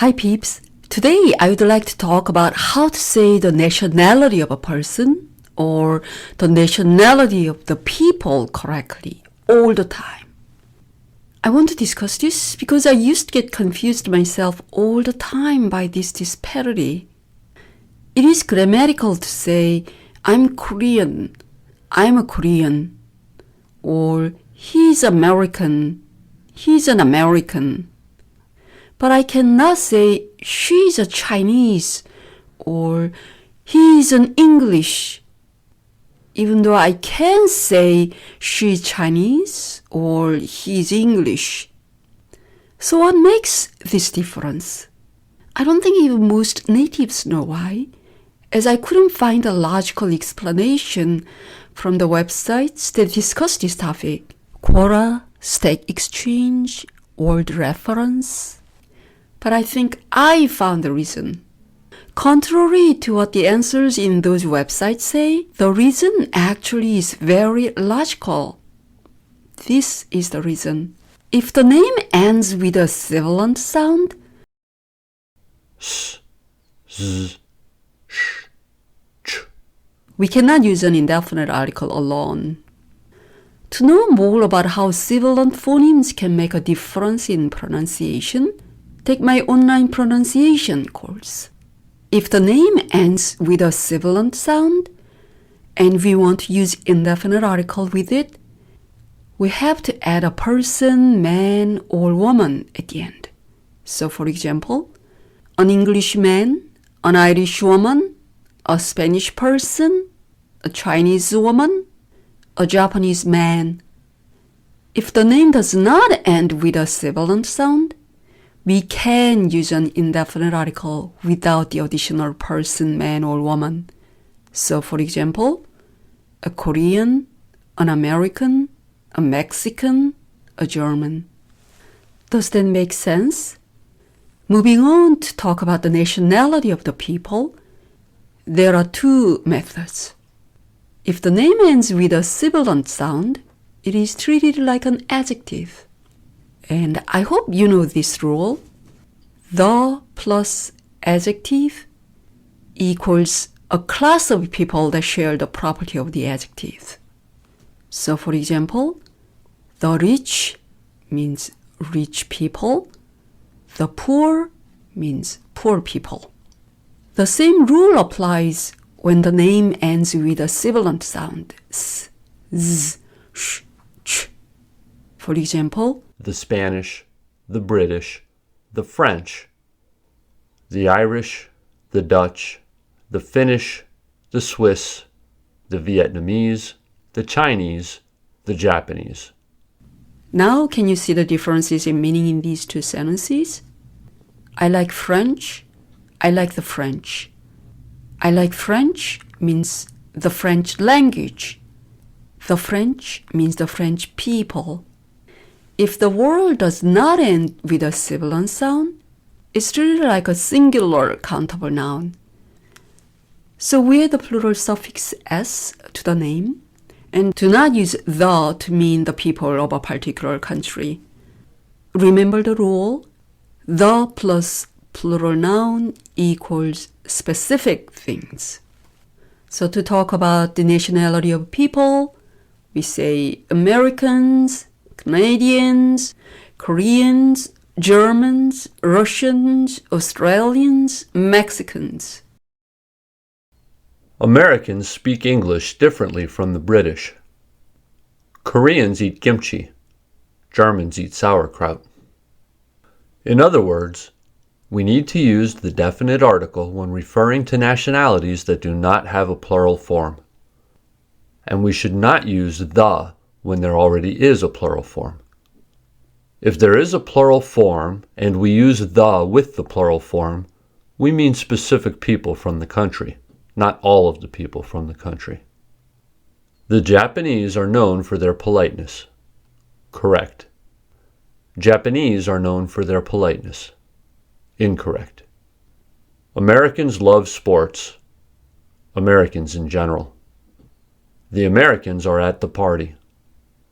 Hi peeps! Today I would like to talk about how to say the nationality of a person or the nationality of the people correctly all the time. I want to discuss this because I used to get confused myself all the time by this disparity. It is grammatical to say I'm Korean, I'm a Korean, or he's American, he's an American. But I cannot say she's a Chinese or he's an English, even though I can say she's Chinese or he's English. So what makes this difference? I don't think even most natives know why, as I couldn't find a logical explanation from the websites that discuss this topic. Quora, Stack Exchange, World Reference. But I think I found the reason. Contrary to what the answers in those websites say, the reason actually is very logical. This is the reason. If the name ends with a sibilant sound, s, z, sh, ch, we cannot use an indefinite article alone. To know more about how sibilant phonemes can make a difference in pronunciation, take my online pronunciation course. If the name ends with a sibilant sound and we want to use indefinite article with it, we have to add a person, man, or woman at the end. So for example, an English man, an Irish woman, a Spanish person, a Chinese woman, a Japanese man. If the name does not end with a sibilant sound, we can use an indefinite article without the additional person, man, or woman. So, for example, a Korean, an American, a Mexican, a German. Does that make sense? Moving on to talk about the nationality of the people, there are two methods. If the name ends with a sibilant sound, it is treated like an adjective. And I hope you know this rule. The plus adjective equals a class of people that share the property of the adjective. So for example, the rich means rich people. The poor means poor people. The same rule applies when the name ends with a sibilant sound, s, z, sh, ch. For example, the Spanish, the British, the French, the Irish, the Dutch, the Finnish, the Swiss, the Vietnamese, the Chinese, the Japanese. Now can you see the differences in meaning in these two sentences? I like French. I like the French. I like French means the French language. The French means the French people. If the word does not end with a sibilant sound, it's treated like a singular countable noun. So we add the plural suffix s to the name and do not use the to mean the people of a particular country. Remember the rule? The plus plural noun equals specific things. So to talk about the nationality of people, we say Americans, Canadians, Koreans, Germans, Russians, Australians, Mexicans. Americans speak English differently from the British. Koreans eat kimchi. Germans eat sauerkraut. In other words, we need to use the definite article when referring to nationalities that do not have a plural form. And we should not use the when there already is a plural form. If there is a plural form and we use the with the plural form, we mean specific people from the country, not all of the people from the country. The Japanese are known for their politeness. Correct. Japanese are known for their politeness. Incorrect. Americans love sports. Americans in general. The Americans are at the party.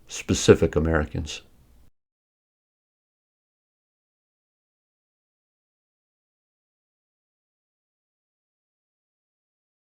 Specific Americans.